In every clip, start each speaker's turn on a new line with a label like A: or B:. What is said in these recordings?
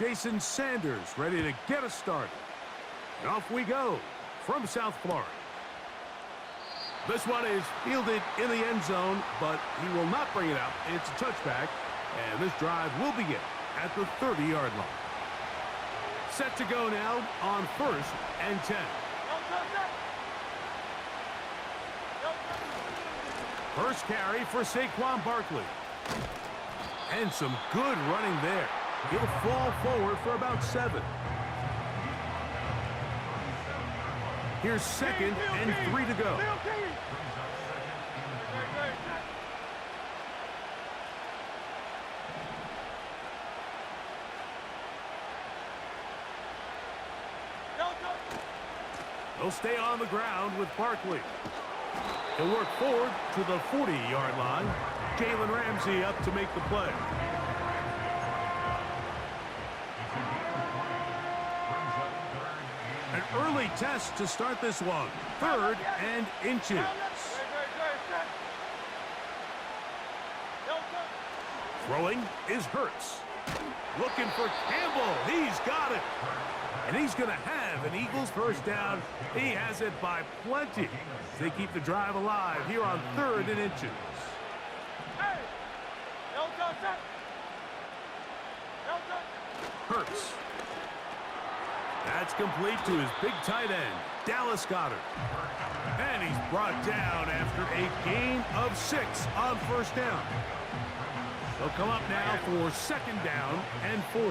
A: Jason Sanders ready to get us started. And off we go from South Florida. This one is fielded in the end zone, but he will not bring it out. It's a touchback, and this drive will begin at the 30-yard line. Set to go now on 1st and 10. First carry for Saquon Barkley. And some good running there. He'll fall forward for about 7. Here's 2nd and 3 to go. He'll stay on the ground with Barkley. He'll work forward to the 40-yard line. Jalen Ramsey up to make the play. An early test to start this one. 3rd and inches. Throwing is Hurts. Looking for Campbell. He's got it. And he's going to have an Eagles first down. He has it by plenty. They keep the drive alive here on 3rd and inches. Hurts. That's complete to his big tight end, Dallas Goedert. And he's brought down after a gain of 6 on 1st down. They'll come up now for 2nd down and 4.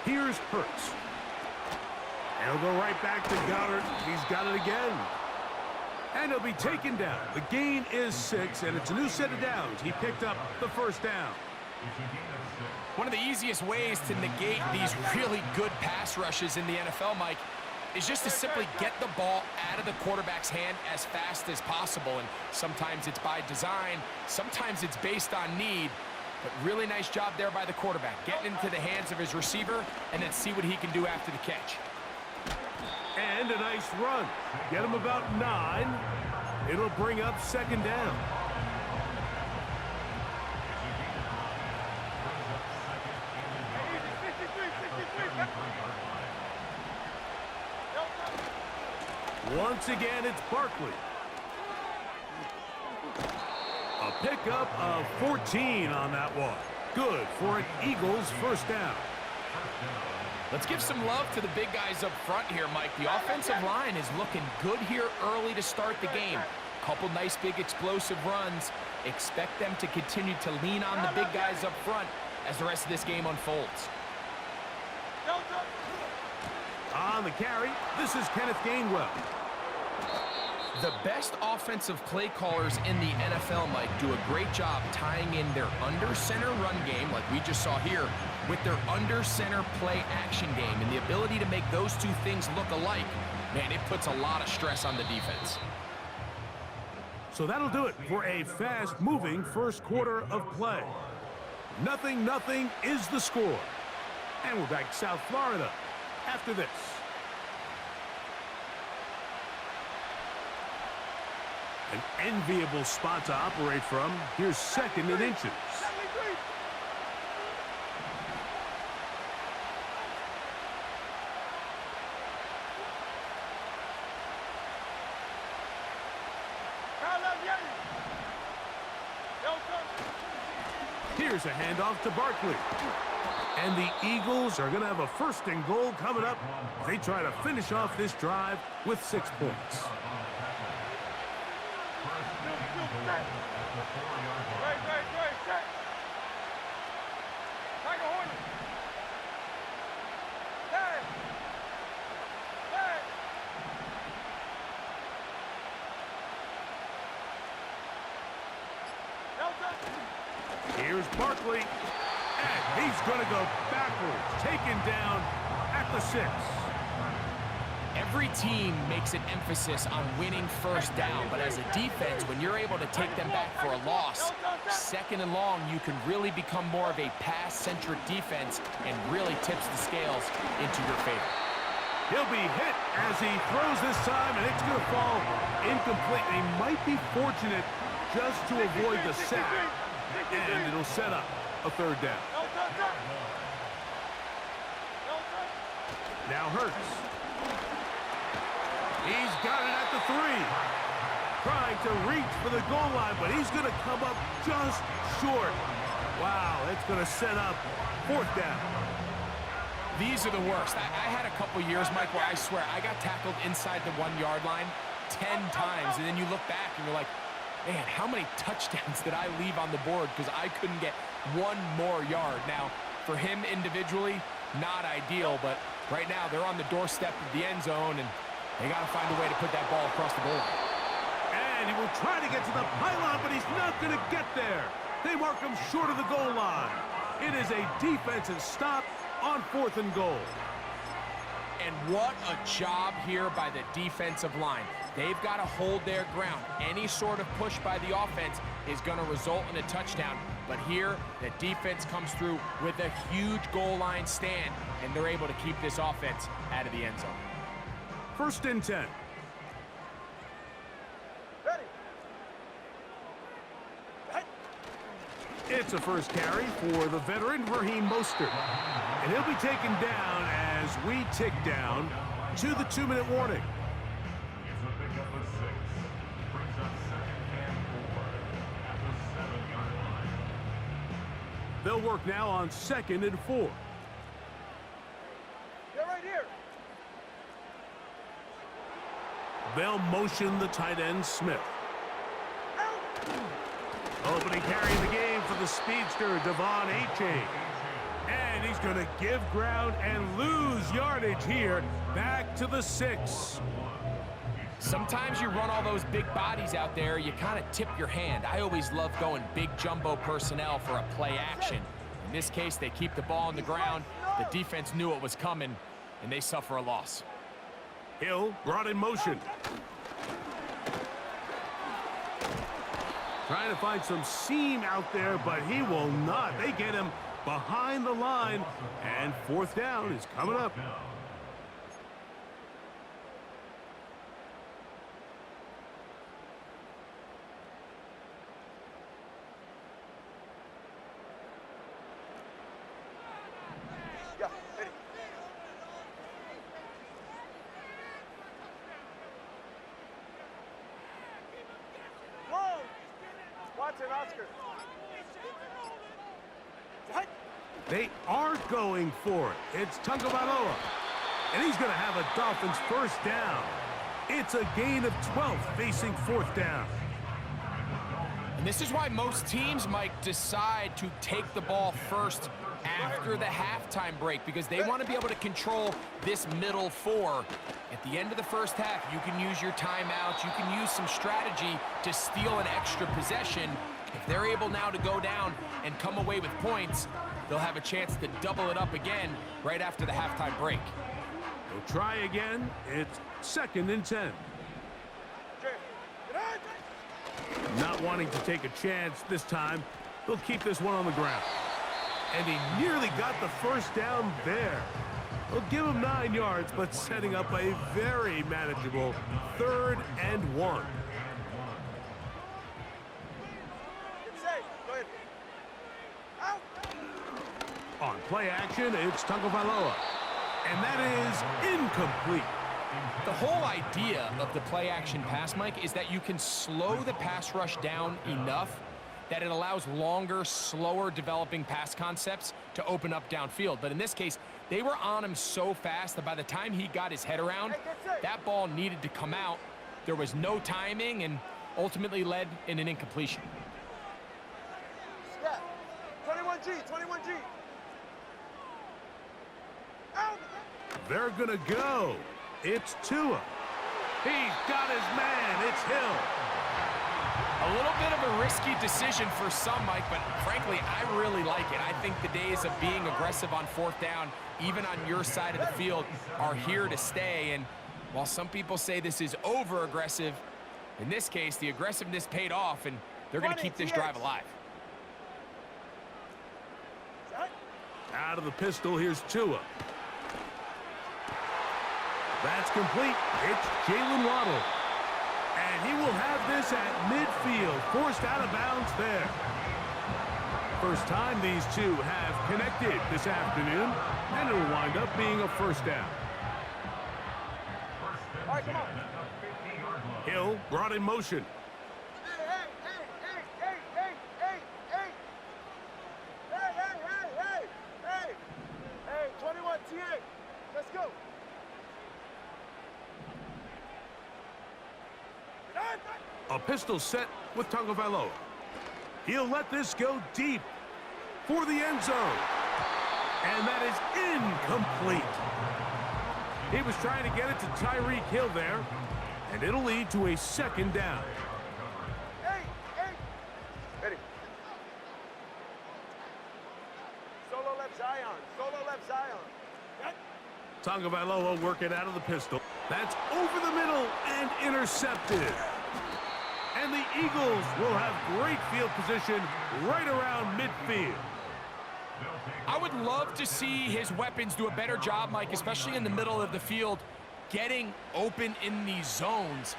A: Here's Hurts. And he'll go right back to Goedert. He's got it again. And he'll be taken down. The gain is 6, and it's a new set of downs. He picked up the 1st down.
B: One of the easiest ways to negate these really good pass rushes in the NFL, Mike, is just to simply get the ball out of the quarterback's hand as fast as possible. And sometimes it's by design, sometimes it's based on need. But really nice job there by the quarterback, getting into the hands of his receiver and then see what he can do after the catch.
A: And a nice run. Get him about 9. It'll bring up 2nd down. Once again, it's Barkley. A pickup of 14 on that one. Good for an Eagles first down.
B: Let's give some love to the big guys up front here, Mike. The offensive line is looking good here early to start the game. Couple nice big explosive runs. Expect them to continue to lean on the big guys up front as the rest of this game unfolds.
A: On the carry, this is Kenneth Gainwell.
B: The best offensive play callers in the NFL, Mike, do a great job tying in their under-center run game, like we just saw here, with their under-center play action game. And the ability to make those two things look alike, man, it puts a lot of stress on the defense.
A: So that'll do it for a fast-moving first quarter of play. 0-0 is the score. And we're back to South Florida after this. An enviable spot to operate from. Here's 2nd and inches. Here's a handoff to Barkley. And the Eagles are going to have a 1st and goal coming up. They try to finish off this drive with 6 points. Here's Barkley, and he's going to go backwards, taken down at the 6.
B: Every team makes an emphasis on winning first down, but as a defense, when you're able to take them back for a loss, 2nd and long, you can really become more of a pass-centric defense and really tips the scales into your favor.
A: He'll be hit as he throws this time, and it's going to fall incomplete. They might be fortunate just to avoid the sack. And will set up a third down. Now Hurts. He's got it at the 3. Trying to reach for the goal line, but he's going to come up just short. Wow, it's going to set up fourth down.
B: These are the worst. I had a couple years, Mike, where I swear I got tackled inside the 1-yard line 10 times, and then you look back and you're like, man, how many touchdowns did I leave on the board because I couldn't get one more yard? Now, for him individually, not ideal, but right now they're on the doorstep of the end zone, and they got to find a way to put that ball across the goal line.
A: And he will try to get to the pylon, but he's not going to get there. They mark him short of the goal line. It is a defensive stop on 4th and goal.
B: And what a job here by the defensive line. They've got to hold their ground. Any sort of push by the offense is going to result in a touchdown. But here, the defense comes through with a huge goal line stand, and they're able to keep this offense out of the end zone.
A: 1st and 10. It's a first carry for the veteran Raheem Mostert. And he'll be taken down as we tick down to the 2-minute warning.
C: It's a pickup of 6. Brings up 2nd and 4 at the 7-yard line.
A: They'll work now on 2nd and 4.
D: Get right here.
A: They'll motion the tight end Smith. Opening carry of the game for the speedster, Devon A-Chain. And he's going to give ground and lose yardage here, back to the 6.
B: Sometimes you run all those big bodies out there, you kind of tip your hand. I always love going big jumbo personnel for a play action. In this case, they keep the ball on the ground. The defense knew it was coming, and they suffer a loss.
A: Hill brought in motion. Trying to find some seam out there, but he will not. They get him behind the line, and 4th down is coming up.
D: Yeah, hit it. Whoa! Watson, Oscar.
A: They are going for it. It's Tagovailoa, and he's going to have a Dolphins first down. It's a gain of 12 facing 4th down.
B: And this is why most teams, Mike, decide to take the ball first after the halftime break, because they want to be able to control this middle 4. At the end of the first half, you can use your timeouts, you can use some strategy to steal an extra possession. If they're able now to go down and come away with points, they'll have a chance to double it up again right after the halftime break.
A: They'll try again. It's 2nd and 10. Not wanting to take a chance this time, they'll keep this one on the ground. And he nearly got the first down there. They'll give him 9 yards, but setting up a very manageable 3rd and 1.
D: Get safe. Go ahead. Out.
A: On play action, it's Tagovailoa. And that is incomplete.
B: The whole idea of the play action pass, Mike, is that you can slow the pass rush down enough that it allows longer, slower developing pass concepts to open up downfield. But in this case, they were on him so fast that by the time he got his head around, that ball needed to come out. There was no timing and ultimately led in an incompletion.
D: Step. 21G, 21G. Out.
A: They're going to go. It's Tua. He's got his man. It's Hill.
B: A little bit of a risky decision for some, Mike, but frankly, I really like it. I think the days of being aggressive on 4th down, even on your side of the field, are here to stay. And while some people say this is over-aggressive, in this case, the aggressiveness paid off, and they're going to keep this drive alive.
A: Out of the pistol, here's Tua. That's complete. It's Jalen Waddle. And he will have this at midfield, forced out of bounds there. First time these two have connected this afternoon, and it'll wind up being a first down.
D: All right, come on.
A: Hill brought in motion.
D: Hey, 21 TA. Let's go.
A: A pistol set with Tagovailoa. He'll let this go deep for the end zone. And that is incomplete. He was trying to get it to Tyreek Hill there, and it'll lead to a second down.
D: Hey. Ready. Solo left Zion. Solo left Zion.
A: Tagovailoa working out of the pistol. That's over the middle and intercepted. And the Eagles will have great field position right around midfield.
B: I would love to see his weapons do a better job, Mike, especially in the middle of the field, getting open in these zones.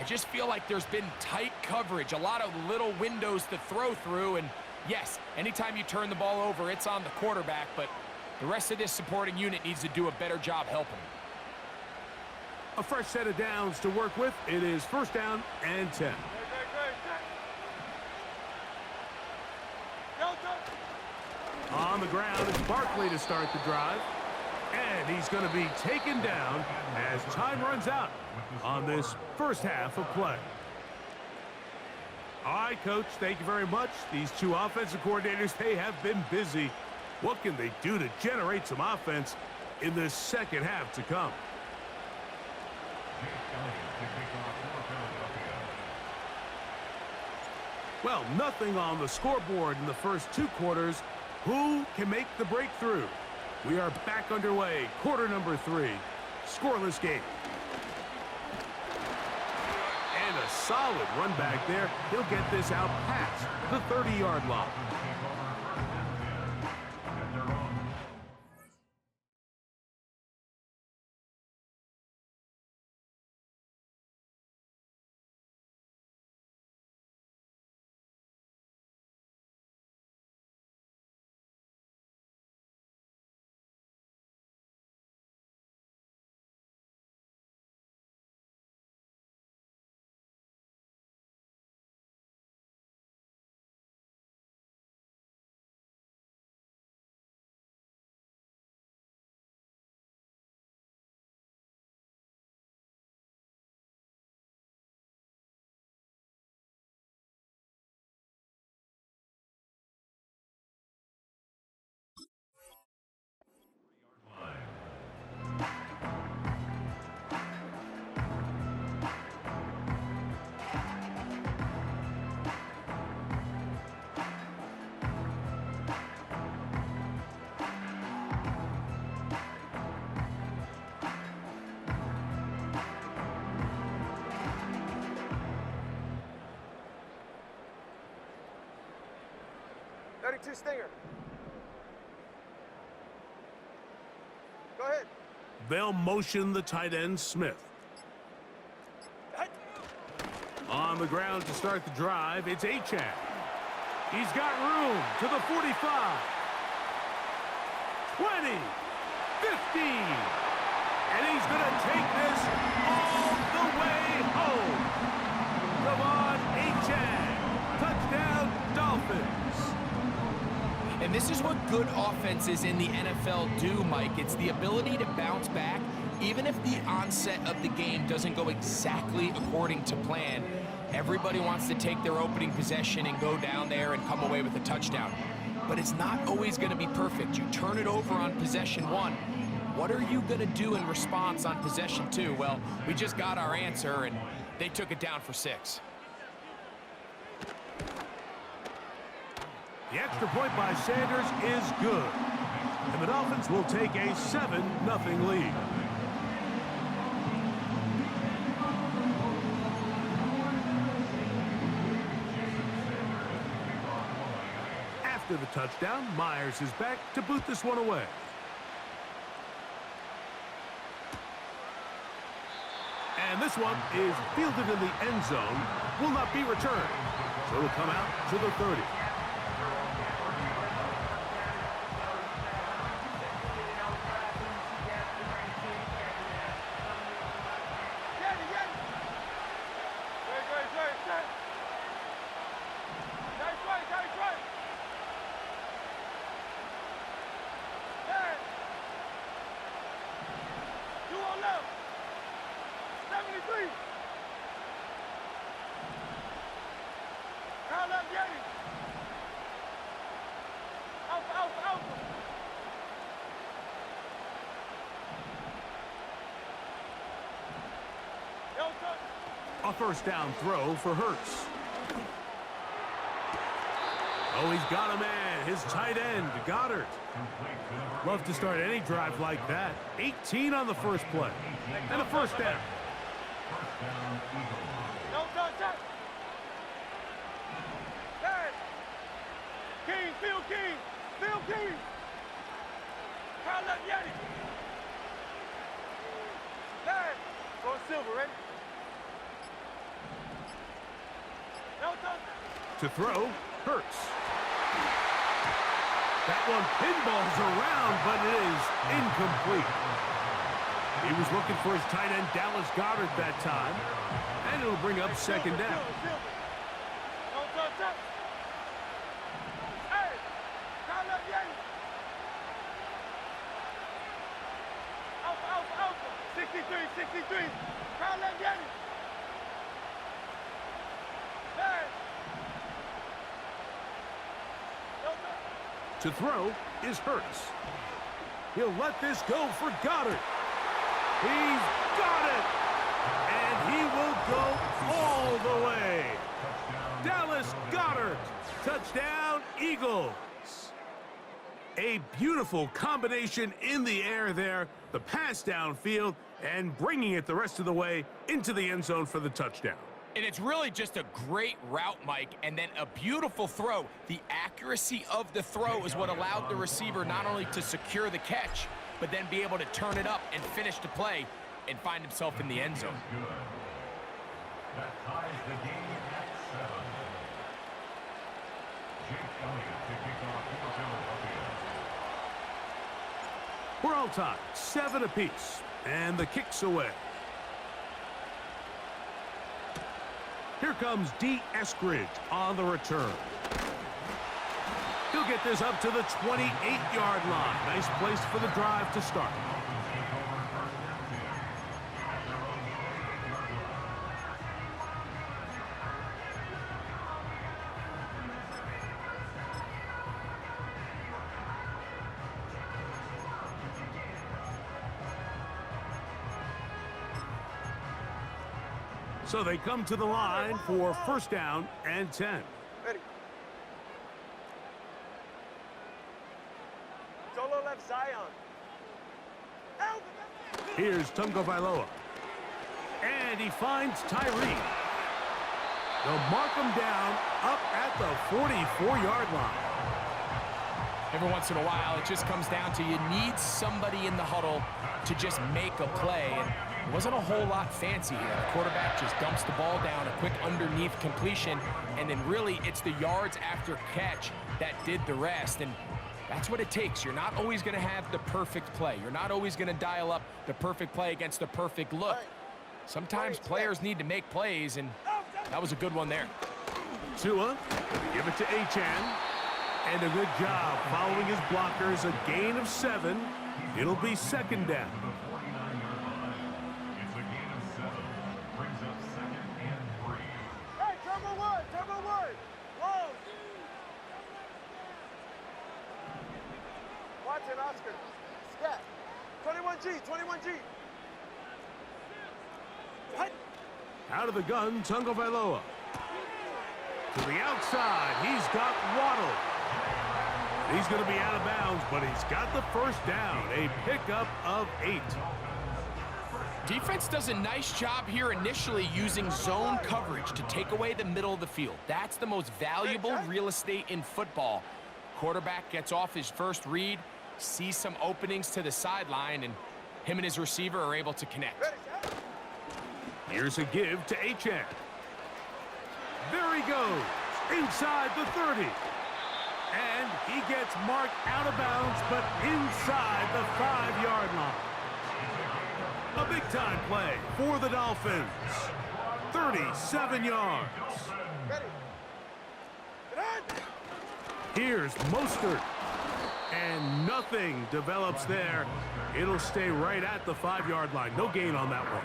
B: I just feel like there's been tight coverage, a lot of little windows to throw through, and yes, anytime you turn the ball over, it's on the quarterback, but the rest of this supporting unit needs to do a better job helping.
A: A fresh set of downs to work with. It is first down and 10. On the ground, it's Barkley to start the drive. And he's going to be taken down as time runs out on this first half of play. All right, Coach, thank you very much. These two offensive coordinators, they have been busy. What can they do to generate some offense in this second half to come? Well, nothing on the scoreboard in the first two quarters. Who can make the breakthrough? We are back underway. Quarter number 3. Scoreless game. And a solid run back there. He'll get this out past the 30-yard line.
D: Stinger. Go ahead.
A: They'll motion the tight end, Smith. On the ground to start the drive, it's Achane. He's got room to the 45. 20. 15. And he's going to take this all the way home. Come on, Achane. Touchdown, Dolphins.
B: And this is what good offenses in the NFL do, Mike. It's the ability to bounce back, even if the onset of the game doesn't go exactly according to plan. Everybody wants to take their opening possession and go down there and come away with a touchdown. But it's not always going to be perfect. You turn it over on possession 1. What are you going to do in response on possession 2? Well, we just got our answer, and they took it down for 6.
A: The extra point by Sanders is good. And the Dolphins will take a 7-0 lead. After the touchdown, Myers is back to boot this one away. And this one is fielded in the end zone, will not be returned. So it'll come out to the 30. A first down throw for Hurts. Oh, he's got a man. His tight end, Goddard. Love to start any drive like that. 18 on the first play. And a first down.
D: No touch. Hey! King, Phil King! Phil King! Carl left Yeti! Hey! Going silver, ready? No touch.
A: To throw, Hurts. That one pinballs around, but it is incomplete. He was looking for his tight end, Dallas Goddard, that time. And it'll bring up second down.
D: No touch. Hey! Carl left Yeti! Alpha. 63. Carl left Yeti! Hey! No touch.
A: To throw is Hurts. He'll let this go for Goddard. He's got it! And he will go all the way. Dallas Goddard, touchdown Eagles. A beautiful combination in the air there, the pass downfield, and bringing it the rest of the way into the end zone for the touchdown.
B: And it's really just a great route, Mike, and then a beautiful throw. The accuracy of the throw is what allowed the receiver not only to secure the catch, but then be able to turn it up and finish the play and find himself in the end zone.
C: That ties the game at 7. Jake Elliott to kick off for Philadelphia.
A: We're all tied, 7 apiece, and the kick's away. Here comes D. Eskridge on the return. He'll get this up to the 28-yard line. Nice place for the drive to start. So they come to the line for first down and 10.
D: Ready. Solo left Zion. Help!
A: Here's Tungo Vailoa. And he finds Tyree. They'll mark him down up at the 44-yard line.
B: Every once in a while, it just comes down to you need somebody in the huddle to just make a play. And it wasn't a whole lot fancy here. The quarterback just dumps the ball down, a quick underneath completion, and then really it's the yards after catch that did the rest. And that's what it takes. You're not always going to have the perfect play. You're not always going to dial up the perfect play against the perfect look. Sometimes players need to make plays, and that was a good one there.
A: Tua, give it to Achane. And a good job following his blockers. A gain of 7. It'll be second down.
C: It's a gain of 7. Brings up second and 3.
D: Hey, Turbo Wood! Long! Watson, Oscar. Scat. 21G. What?
A: Out of the gun, Tungo Vailoa. To the outside, he's got Waddle. He's going to be out of bounds, but he's got the first down. A pickup of 8.
B: Defense does a nice job here initially using zone coverage to take away the middle of the field. That's the most valuable real estate in football. Quarterback gets off his first read, sees some openings to the sideline, and him and his receiver are able to connect.
A: Here's a give to Achane. There he goes, inside the 30. And he gets marked out of bounds, but inside the 5-yard line. A big-time play for the Dolphins. 37 yards. Here's Mostert. And nothing develops there. It'll stay right at the 5-yard line. No gain on that one.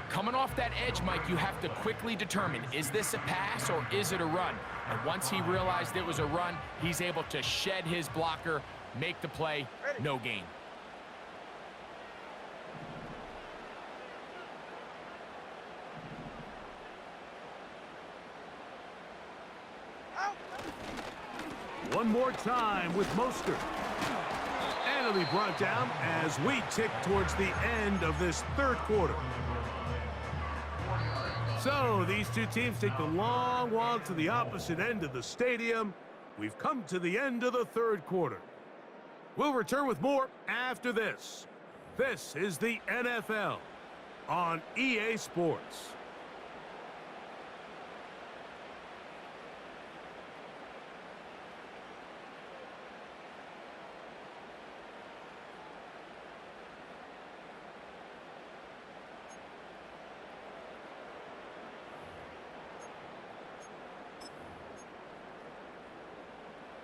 B: Coming off that edge, Mike, you have to quickly determine, is this a pass or is it a run? And once he realized it was a run, he's able to shed his blocker, make the play, no gain.
A: One more time with Mostert. And it'll be brought down as we tick towards the end of this third quarter. So these two teams take the long walk to the opposite end of the stadium. We've come to the end of the third quarter. We'll return with more after this. This is the NFL on EA Sports.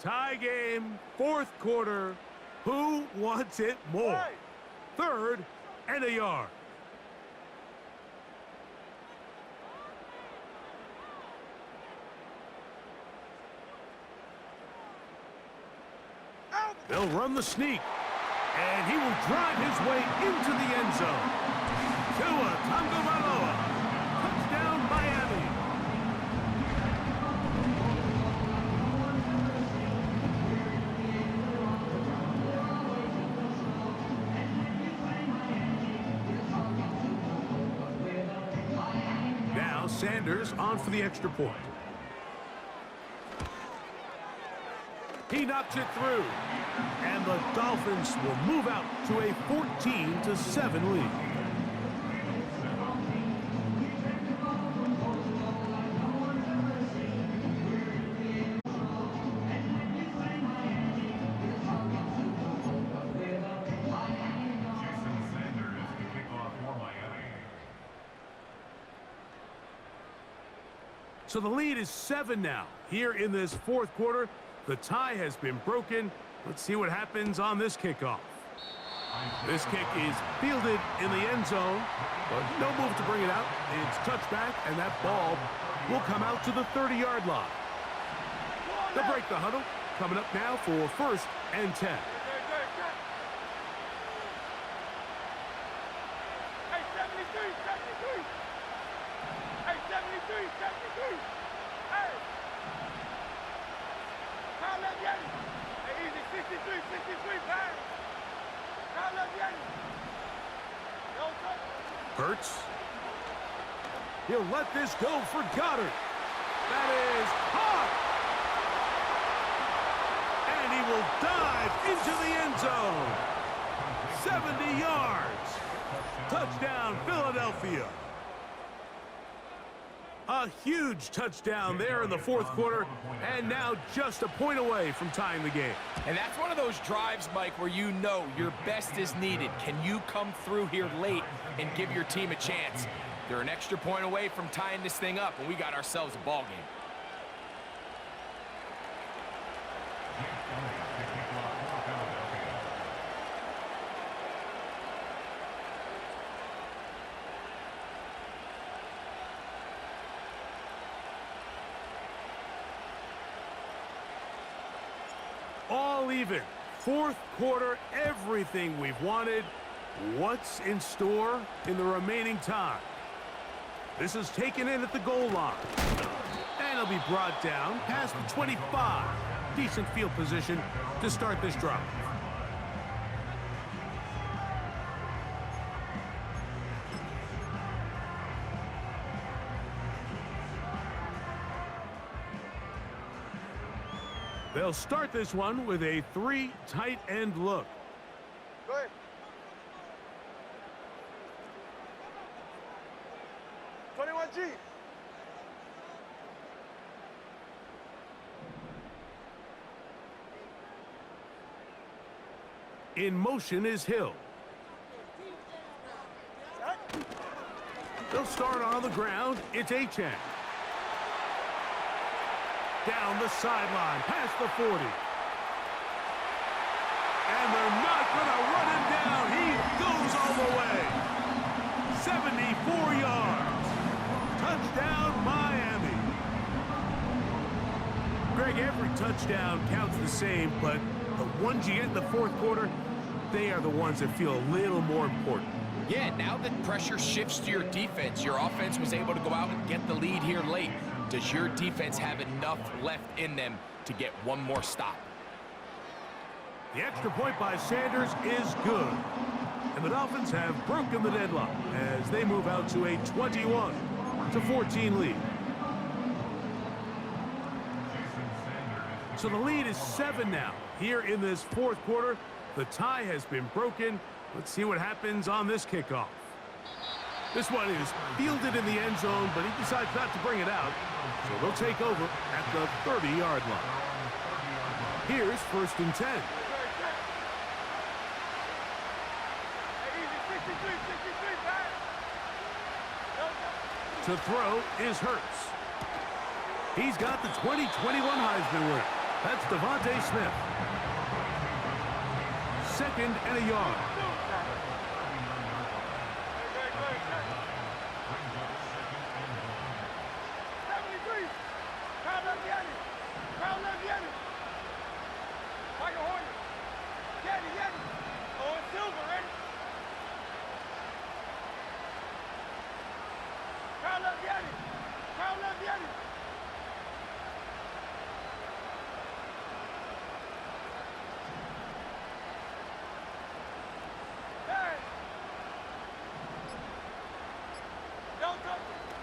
A: Tie game, fourth quarter. Who wants it more? Third and a yard. They'll run the sneak, and he will drive his way into the end zone. Tua Tagovailoa, touchdown Miami. Now Sanders on for the extra point. He knocks it through, and the Dolphins will move out to a 14-7 lead. So the lead is 7 now. Here in this fourth quarter, the tie has been broken. Let's see what happens on this kickoff. This kick is fielded in the end zone, but no move to bring it out. It's touchback, and that ball will come out to the 30-yard line. They'll break the huddle. Coming up now for first and 10.
D: Hey, 73. Hey, 73. Hey. Kyle left Yanni. Hey, easy, 63, pounds. Kyle left Yanni. No touch.
A: Hurts. He'll let this go for Goddard. That is caught. And he will dive into the end zone. 70 yards. Touchdown, Philadelphia. A huge touchdown there in the fourth quarter, and now just a point away from tying the game.
B: And that's one of those drives, Mike, where you know your best is needed. Can you come through here late and give your team a chance? They're an extra point away from tying this thing up, and we got ourselves a ball game.
A: All even. Fourth quarter, everything we've wanted. What's in store in the remaining time? This is taken in at the goal line. And it'll be brought down past the 25. Decent field position to start this drive. They'll start this one with a 3 tight end look.
D: Go ahead. G.
A: In motion is Hill. They'll start on the ground. It's Achane. Down the sideline, past the 40. And they're not going to run him down. He goes all the way. 74 yards. Touchdown, Miami. Greg, every touchdown counts the same, but the ones you get in the fourth quarter, they are the ones that feel a little more important.
B: Yeah, now that pressure shifts to your defense, your offense was able to go out and get the lead here late. Does your defense have enough left in them to get one more stop.
A: The extra point by Sanders is good. And the Dolphins have broken the deadlock as they move out to a 21-14 lead. So the lead is 7 now. Here in this fourth quarter, the tie has been broken. Let's see what happens on this kickoff. This one is fielded in the end zone, but he decides not to bring it out. So they'll take over at the 30-yard line. Here's 1st and 10. To throw is Hurts. He's got the 2021 Heisman winner. That's Devontae Smith. 2nd and a yard.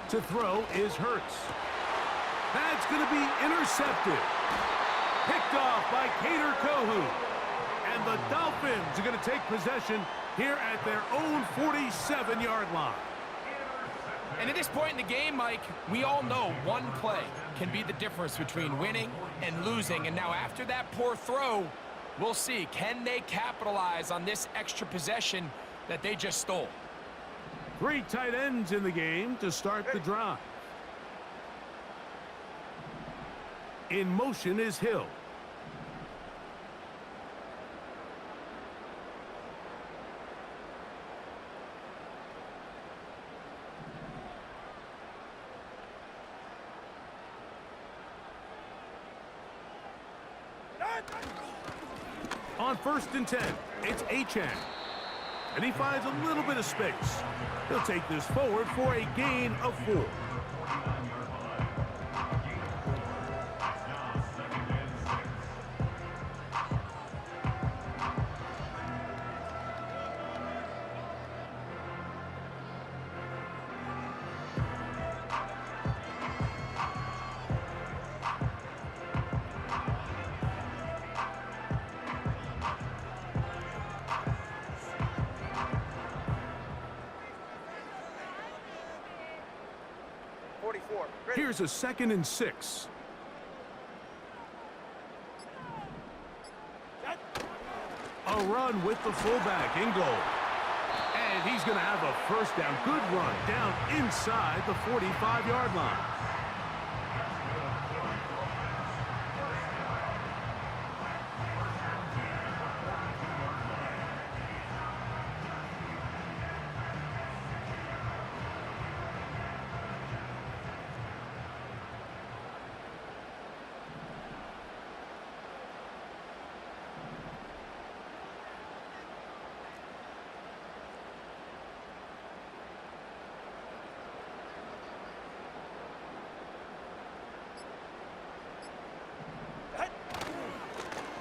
A: To throw is Hurts. That's going to be intercepted. Picked off by Cater Kohu. And the Dolphins are going to take possession here at their own 47-yard line.
B: And at this point in the game, Mike, we all know one play can be the difference between winning and losing. And now after that poor throw, we'll see, can they capitalize on this extra possession that they just stole?
A: 3 tight ends in the game to start the drive. In motion is Hill. On 1st and 10, it's Achane. And he finds a little bit of space. He'll take this forward for a gain of 4. Here's a 2nd and 6. A run with the fullback in goal. And he's going to have a first down. Good run down inside the 45-yard line.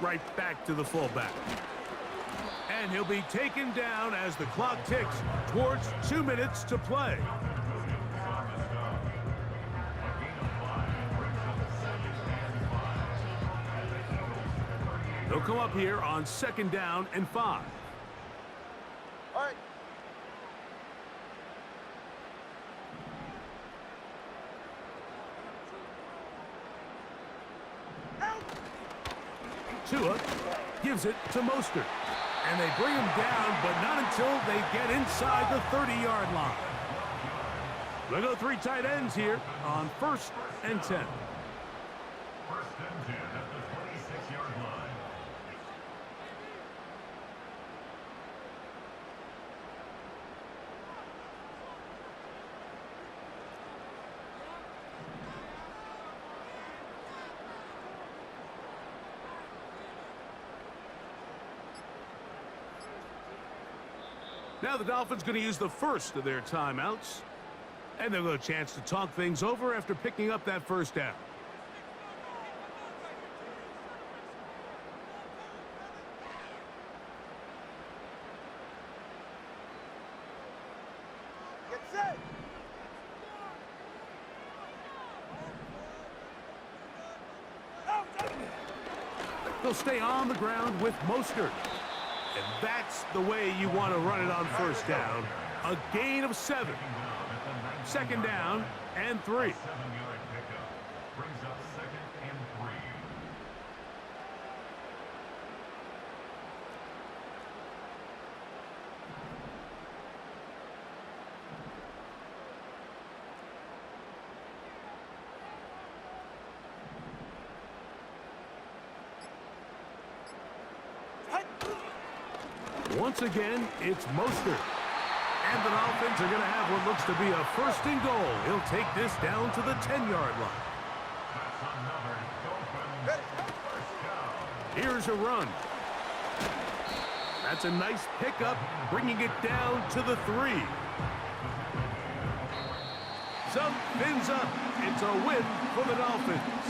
A: Right back to the fullback. And he'll be taken down as the clock ticks towards 2 minutes to play. They'll come up here on 2nd down and 5.
D: All right.
A: Tua gives it to Mostert. And they bring him down, but not until they get inside the 30-yard line. They'll go 3 tight ends here on 1st and 10.
C: 1st and 10 at the 26-yard line.
A: Now the Dolphins going to use the first of their timeouts. And they'll get a chance to talk things over after picking up that first down. will stay on the ground with Mostert. And that's the way you want to run it on first down. A gain of 7. Second down and 3.
C: 7-yard pickup brings up 2nd and 3.
A: Once again, it's Mostert. And the Dolphins are going to have what looks to be a 1st and goal. He'll take this down to the 10-yard line.
C: That's another Dolphins first down.
A: Here's a run. That's a nice pickup, bringing it down to the 3. So, fins up. It's a win for the Dolphins.